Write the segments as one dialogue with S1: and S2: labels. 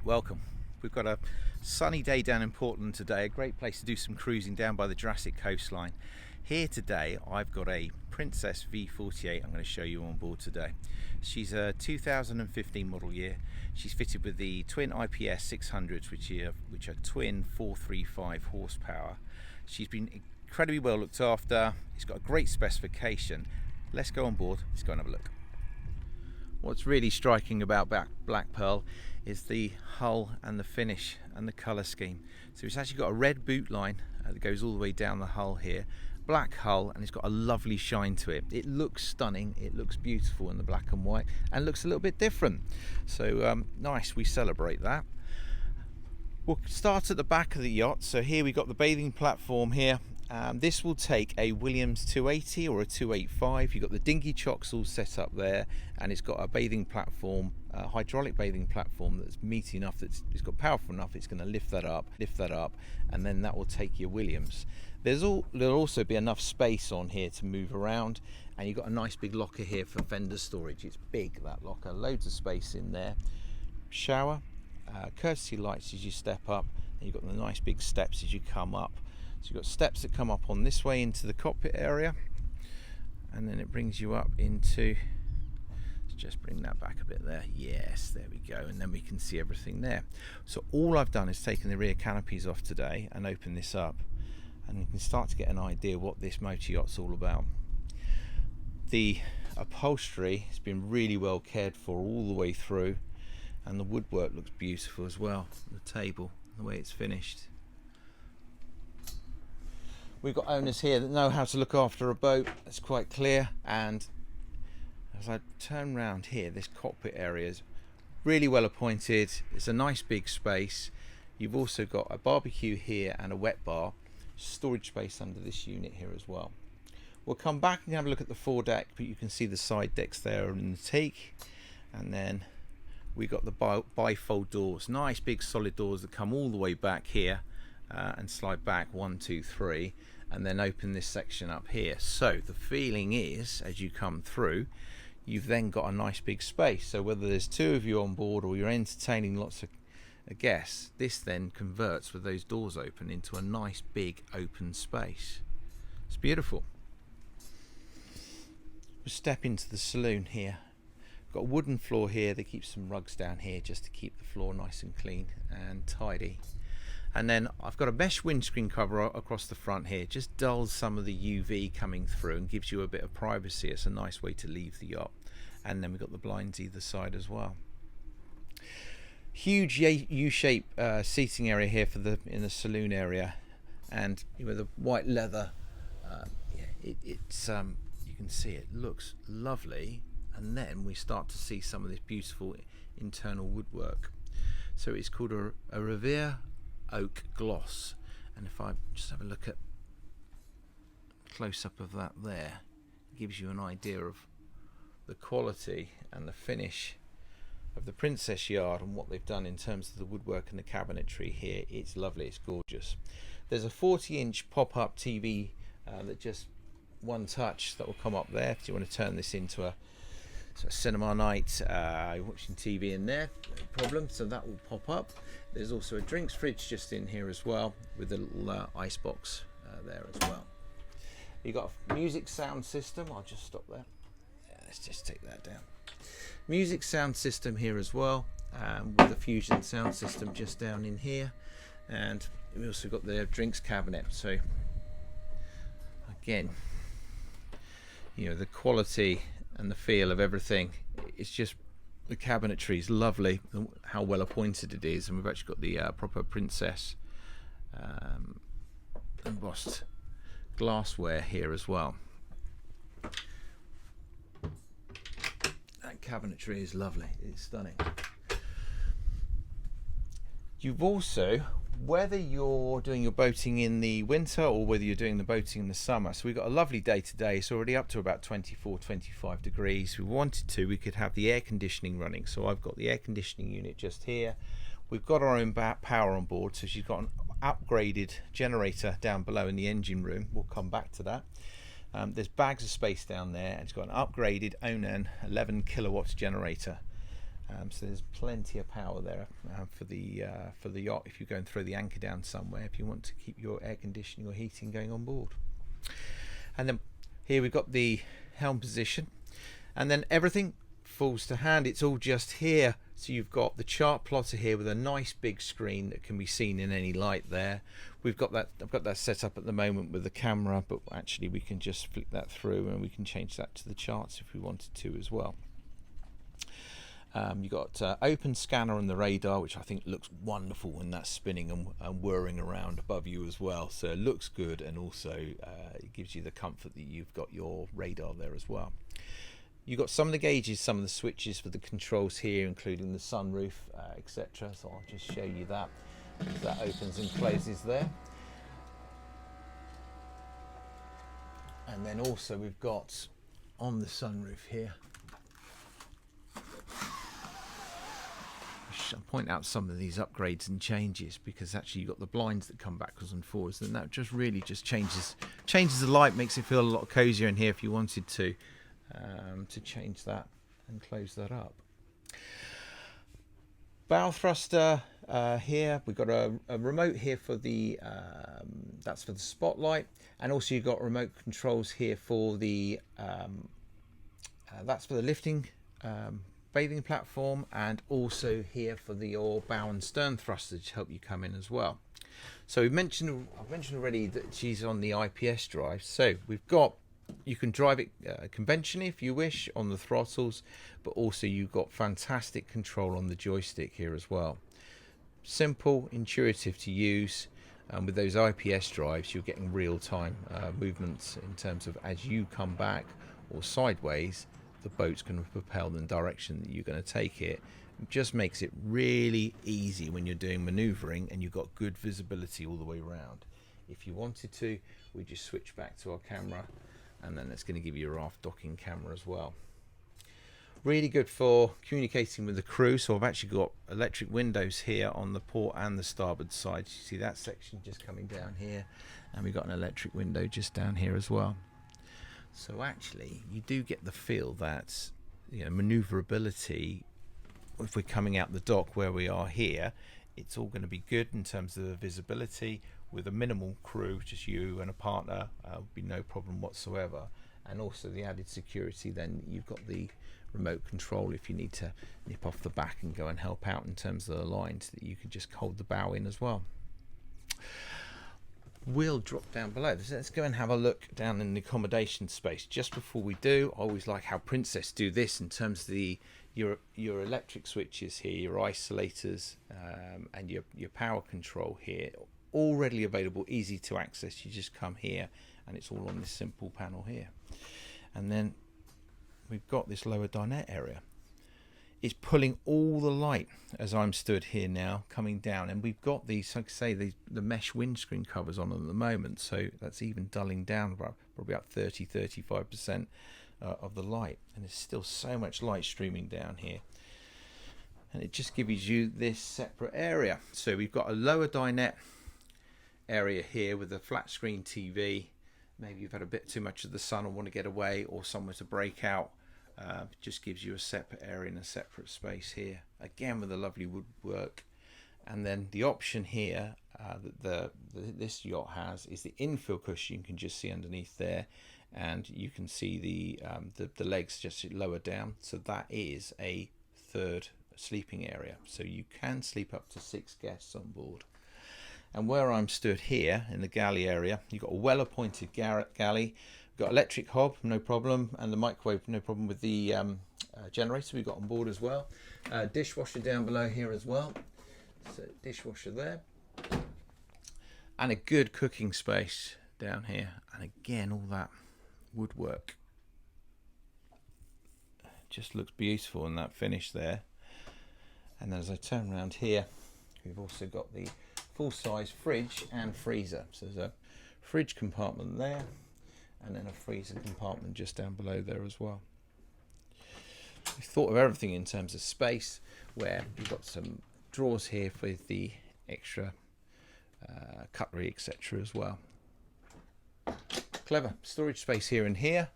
S1: welcome. We've got a sunny day down in Portland today, a great place to do some cruising down by the Jurassic coastline. Here today I've got a Princess V48 I'm going to show you on board today. She's a 2015 model year. She's fitted with the twin IPS 600s which are twin 435 horsepower. She's been incredibly well looked after. It's got a great specification. Let's go on board, let's go and have a look. What's really striking about Black Pearl is the hull and the finish and the colour scheme. So it's actually got a red boot line that goes all the way down the hull here, black hull, and it's got a lovely shine to it. It looks stunning, it looks beautiful in the black and white, and looks a little bit different. So nice, we celebrate that. We'll start at the back of the yacht. So here we got the bathing platform here. This will take a Williams 280 or a 285. You've got the dinghy chocks all set up there, and it's got a bathing platform, a hydraulic bathing platform that's meaty enough, that it's got powerful enough, it's going to lift that up, and then that will take your Williams. There'll also be enough space on here to move around, and you've got a nice big locker here for fender storage. It's big, that locker, loads of space in there. Shower, courtesy lights as you step up, and you've got the nice big steps as you come up. So you've got steps that come up on this way into the cockpit area, and then it brings you up into, let's just bring that back a bit there, yes, there we go, and then we can see everything there. So all I've done is taken the rear canopies off today and open this up, and you can start to get an idea what this motor yacht's all about. The upholstery has been really well cared for all the way through, and the woodwork looks beautiful as well, the table, the way it's finished. We've got owners here that know how to look after a boat, that's quite clear. And as I turn around here, this cockpit area is really well appointed. It's a nice big space. You've also got a barbecue here and a wet bar, storage space under this unit here as well. We'll come back and have a look at the foredeck, but you can see the side decks there in the teak. And then we got the bifold doors, nice big solid doors that come all the way back here. And slide back 1, 2, 3, and then open this section up here. So the feeling is, as you come through, you've then got a nice big space. So whether there's two of you on board or you're entertaining lots of guests, this then converts with those doors open into a nice big open space. It's beautiful. We'll step into the saloon here. Got a wooden floor here. They keep some rugs down here just to keep the floor nice and clean and tidy. And then I've got a mesh windscreen cover across the front here, just dulls some of the UV coming through and gives you a bit of privacy. It's a nice way to leave the yacht. And then we've got the blinds either side as well. Huge U-shaped seating area here for in the saloon area, and with the white leather. It's you can see it looks lovely, and then we start to see some of this beautiful internal woodwork. So it's called a Revere oak gloss, and if I just have a look at close-up of that there, it gives you an idea of the quality and the finish of the Princess yard and what they've done in terms of the woodwork and the cabinetry here. It's lovely, it's gorgeous. There's a 40-inch pop-up TV that just one touch that will come up there. If you want to turn this into a cinema night, you're watching TV in there, no problem, so that will pop up. There's also a drinks fridge just in here as well, with a little ice box there as well. You've got a music sound system. I'll just stop there. Yeah, let's just take that down. Music sound system here as well, with a Fusion sound system just down in here, and we also got the drinks cabinet. So again, you know, the quality and the feel of everything, it's just, the cabinetry is lovely, how well appointed it is, and we've actually got the proper Princess embossed glassware here as well. That cabinetry is lovely, it's stunning. You've also, whether you're doing your boating in the winter or whether you're doing the boating in the summer, so we've got a lovely day today. It's already up to about 24-25 degrees. If we wanted to, we could have the air conditioning running. So I've got the air conditioning unit just here. We've got our own power on board, so she's got an upgraded generator down below in the engine room. We'll come back to that. There's bags of space down there, and it's got an upgraded Onan 11 kilowatts generator So there's plenty of power there for the yacht if you're going to throw the anchor down somewhere, if you want to keep your air conditioning or heating going on board. And then here we've got the helm position, and then everything falls to hand. It's all just here. So you've got the chart plotter here with a nice big screen that can be seen in any light there. We've got that, I've got that set up at the moment with the camera, but actually we can just flick that through and we can change that to the charts if we wanted to as well. You've got open scanner on the radar, which I think looks wonderful when that's spinning and whirring around above you as well. So it looks good, and also it gives you the comfort that you've got your radar there as well. You've got some of the gauges, some of the switches for the controls here, including the sunroof, etc. So I'll just show you that. That opens and closes there. And then also we've got on the sunroof here, I'll point out some of these upgrades and changes, because actually you've got the blinds that come backwards and forwards, and that just really just changes the light, makes it feel a lot cozier in here if you wanted to change that and close that up. Bow thruster here, we've got a remote here for the that's for the spotlight, and also you've got remote controls here for the that's for the lifting bathing platform, and also here for your bow and stern thrusters to help you come in as well. So I've mentioned already that she's on the IPS drive, so we've got, you can drive it conventionally if you wish on the throttles, but also you've got fantastic control on the joystick here as well. Simple, intuitive to use, and with those IPS drives you're getting real-time movements in terms of as you come back or sideways, the boat's going to propel in the direction that you're going to take it. It just makes it really easy when you're doing maneuvering and you've got good visibility all the way around. If you wanted to, we just switch back to our camera, and then it's going to give you a aft docking camera as well. Really good for communicating with the crew. So I've actually got electric windows here on the port and the starboard side. You see that section just coming down here, and we've got an electric window just down here as well. So actually you do get the feel that, you know, maneuverability, if we're coming out the dock where we are here, it's all going to be good in terms of the visibility. With a minimal crew, just you and a partner, would be no problem whatsoever. And also the added security, then you've got the remote control if you need to nip off the back and go and help out in terms of the lines, that you can just hold the bow in as well. We'll drop down below. Let's go and have a look down in the accommodation space. Just before we do, I always like how Princess do this in terms of your electric switches here, your isolators, and your power control here, all readily available, easy to access. You just come here and it's all on this simple panel here. And then we've got this lower dinette area. It's pulling all the light as I'm stood here now coming down, and we've got these, like I say, the mesh windscreen covers on at the moment, so that's even dulling down probably about 30-35% of the light, and there's still so much light streaming down here, and it just gives you this separate area. So we've got a lower dinette area here with a flat screen TV. Maybe you've had a bit too much of the sun and want to get away, or somewhere to break out. Just gives you a separate area and a separate space here, again with a lovely woodwork. And then the option here that this yacht has is the infill cushion. You can just see underneath there, and you can see the legs just lower down. So that is a third sleeping area, so you can sleep up to 6 guests on board. And where I'm stood here in the galley area, you've got a well-appointed galley. Got electric hob, no problem, and the microwave, no problem, with the generator we've got on board as well. Dishwasher down below here as well, so dishwasher there, and a good cooking space down here. And again, all that woodwork just looks beautiful in that finish there. And then as I turn around here, we've also got the full-size fridge and freezer. So there's a fridge compartment there, and then a freezer compartment just down below there as well. We've thought of everything in terms of space, where you've got some drawers here for the extra cutlery, etc. as well. Clever storage space here and here,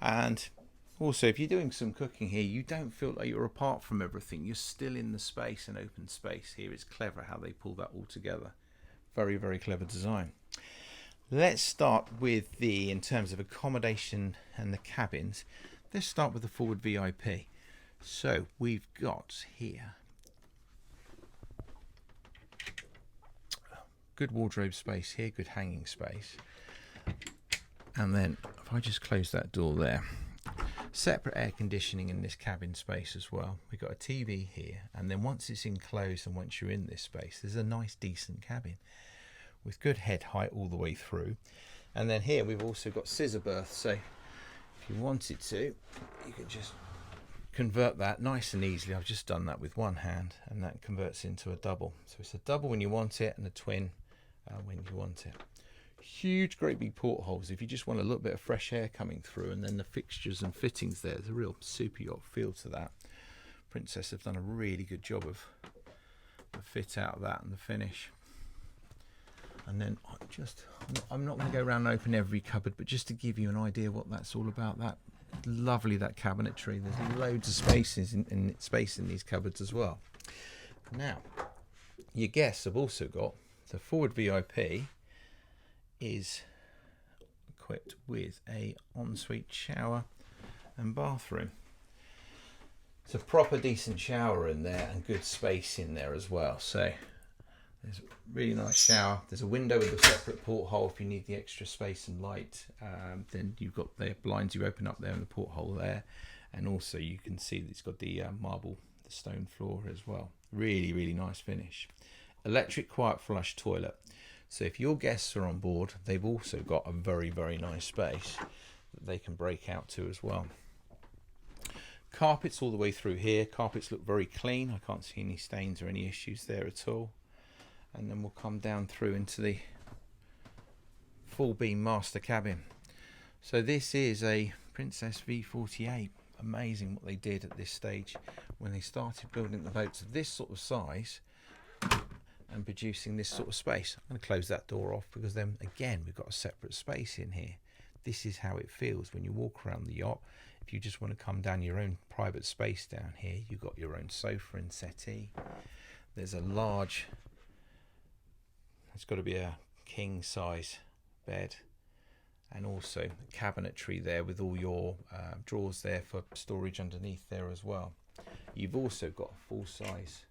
S1: and Also, if you're doing some cooking here, you don't feel like you're apart from everything. You're still in the space and open space here. It's clever how they pull that all together. Very, very clever design. Let's start with in terms of accommodation and the cabins, let's start with the forward VIP. So we've got here good wardrobe space here, good hanging space. And then if I just close that door there, separate air conditioning in this cabin space as well. We've got a TV here, and then once it's enclosed and once you're in this space, there's a nice decent cabin with good head height all the way through. And then here we've also got scissor berths, so if you wanted to, you could just convert that nice and easily. I've just done that with one hand, and that converts into a double. So it's a double when you want it and a twin when you want it. Huge, great big portholes if you just want a little bit of fresh air coming through, and then the fixtures and fittings there's a real super yacht feel to that. Princess have done a really good job of the fit out of that and the finish. And then I'm not going to go around and open every cupboard, but just to give you an idea what that's all about. That lovely, that cabinetry. There's loads of spaces in space in these cupboards as well. Now, your guests have also got the forward VIP is equipped with a ensuite shower and bathroom. It's a proper decent shower in there and good space in there as well. So there's a really nice shower. There's a window with a separate porthole if you need the extra space and light. Then you've got the blinds you open up there and the porthole there. And also you can see that it's got the marble, the stone floor as well. Really, really nice finish. Electric quiet flush toilet. So if your guests are on board, they've also got a very, very nice space that they can break out to as well. Carpets all the way through here. Carpets look very clean. I can't see any stains or any issues there at all. And then we'll come down through into the full beam master cabin. So this is a Princess V48. Amazing what they did at this stage when they started building the boats of this sort of size and producing this sort of space. I'm going to close that door off because then again we've got a separate space in here. This is how it feels when you walk around the yacht. If you just want to come down your own private space down here, you've got your own sofa and settee. There's a large, it's got to be a king size bed, and also cabinetry there with all your drawers there for storage underneath there as well. You've also got a full size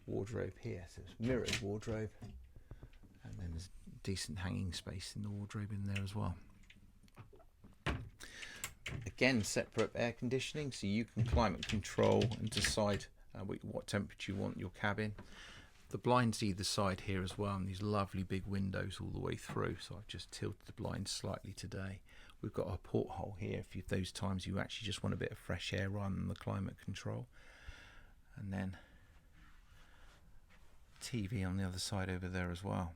S1: wardrobe here, so it's mirrored wardrobe, and then there's decent hanging space in the wardrobe in there as well. Again, separate air conditioning, so you can climate control and decide what temperature you want your cabin. The blinds either side here as well, and these lovely big windows all the way through, so I've just tilted the blinds slightly today. We've got a porthole here if those times you actually just want a bit of fresh air rather than the climate control. And then TV on the other side over there as well.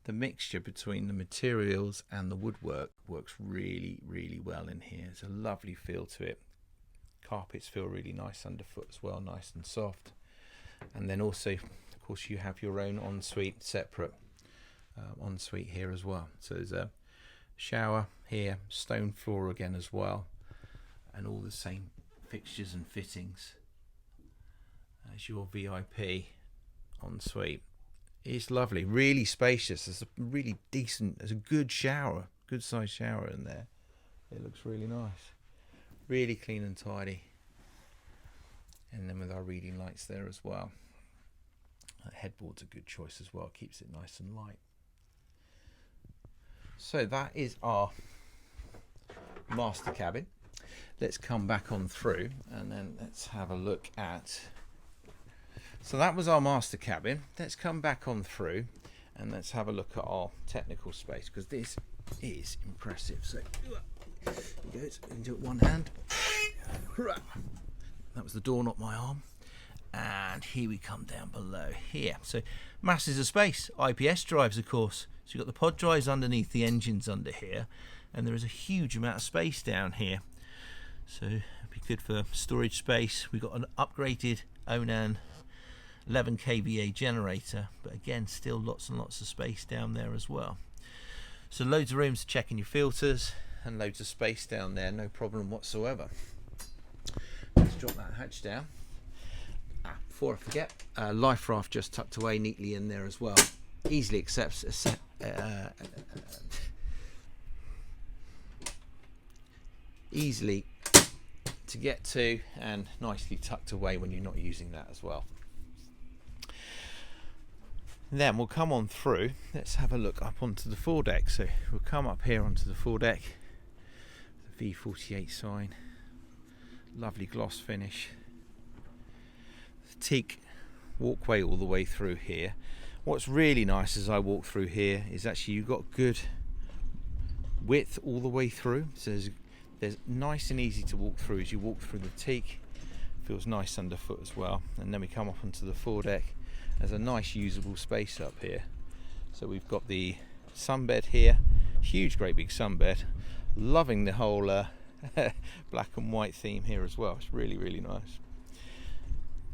S1: The mixture between the materials and the woodwork works really, really well in here. It's a lovely feel to it. Carpets feel really nice underfoot as well, nice and soft. And then also, of course, you have your own ensuite, separate ensuite here as well. So there's a shower here, stone floor again as well, and all the same fixtures and fittings as your VIP ensuite. It's lovely, really spacious. There's a really decent, there's a good shower, good sized shower in there. It looks really nice, really clean and tidy. And then with our reading lights there as well. That headboard's a good choice as well, keeps it nice and light. So that is our master cabin. Let's come back on through and then let's have a look at, so that was our master cabin. Let's come back on through and let's have a look at our technical space, because this is impressive. So here you go, you can do it one hand. That was the door, not my arm. And here we come down below here. So masses of space, IPS drives of course. So you've got the pod drives underneath, the engines under here, and there is a huge amount of space down here. So it'd be good for storage space. We've got an upgraded Onan 11 kVA generator, but again still lots and lots of space down there as well. So loads of rooms to check in your filters. and loads of space down there, no problem whatsoever. Let's drop that hatch down. Before I forget, life raft just tucked away neatly in there as well. Easily easily to get to, and nicely tucked away when you're not using that as well. And then we'll come on through. Let's have a look up onto the foredeck. So we'll come up here onto the foredeck. The V48 sign, lovely gloss finish. The teak walkway all the way through here. What's really nice as I walk through here is actually you've got good width all the way through. So there's nice and easy to walk through as you walk through the teak. Feels nice underfoot as well. And then we come up onto the foredeck. There's a nice usable space up here. So we've got the sunbed here, huge great big sunbed. Loving the whole black and white theme here as well. It's really, really nice.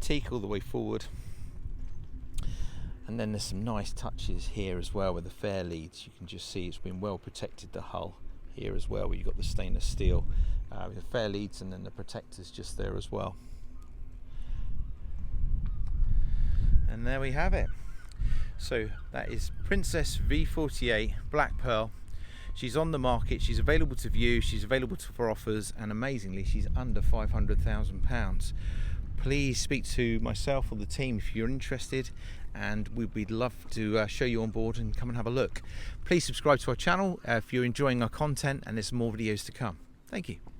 S1: Teak all the way forward. And then there's some nice touches here as well with the fair leads. You can just see it's been well protected, the hull here as well, where you've got the stainless steel with the fair leads and then the protectors just there as well. And there we have it. So that is Princess V48 Black Pearl. She's on the market, she's available to view, she's available for offers, and amazingly she's under £500,000. Please speak to myself or the team if you're interested, and we'd love to show you on board and come and have a look. Please subscribe to our channel if you're enjoying our content, and there's more videos to come. Thank you.